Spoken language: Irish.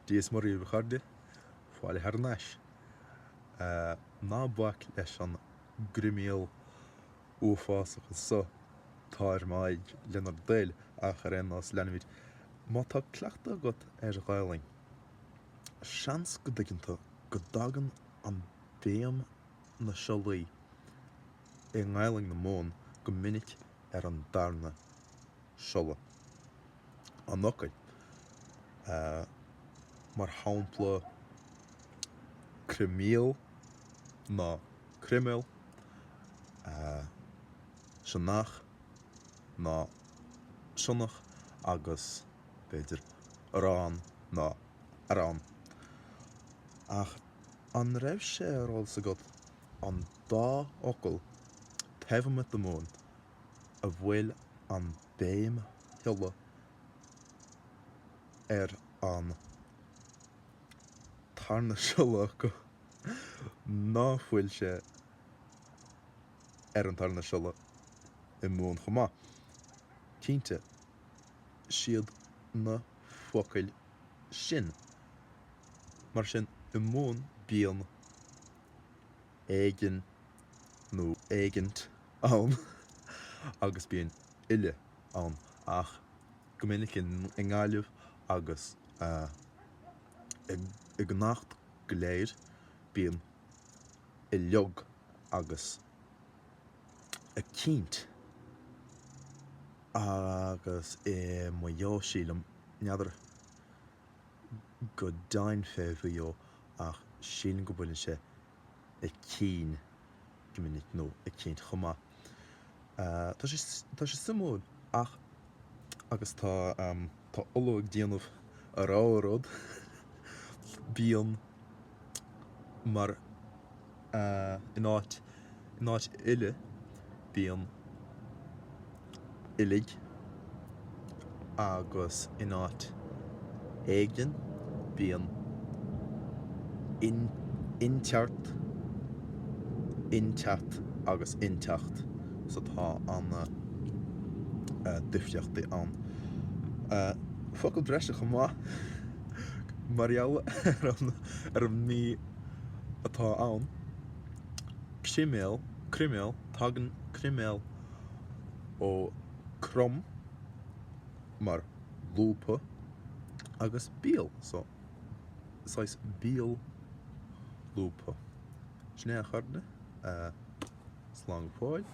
Díos mar íomh chuirde fáil ar neis. Ná buaic leis an grimial uafásach sa táir maid lenar déil ach ar as lenimid. Má tá cleachta agat ar ghailling. Seans go dtí go dagan an bhéim na shiollaí é ngailing na món go minic ar an darna shiolla. An nocaid mar hampla crimial ná crimil, sionnach ná sionnach agus beidir arán ná arán. Ach an raibh sé arál sa god an dá ocail taobhamid do món a bhfuil an bhéim shiolla ar an tarna shiolla go ná bhfuil sé ar an tarna shiolla I món chomá. Cínte siad na focail sin. Mar sin I món bíon éigin nó éigint ann agus bíon uile ann ach go minic in ngáilimh agus I gnácht go léir bíon uileag agus éicínt agus mo dheó sílam neadar go dain fé bhío ach sílan go bhfuil sé éicín go minic nó éicínt chomá. Tá sé simúil ach agus tá ológ déanamh a ráród bíon mar in áit uile bíon uileag agus in áit éigin bíon inteart agus inteacht so tá an difteachtaí an. Focail breise chomá marall ar an mí atá ann. Crimial, tagan crimial ó crom mar lúpa agus bíal, so sais bíal lúpa. Sné a chuirde, slán fáil.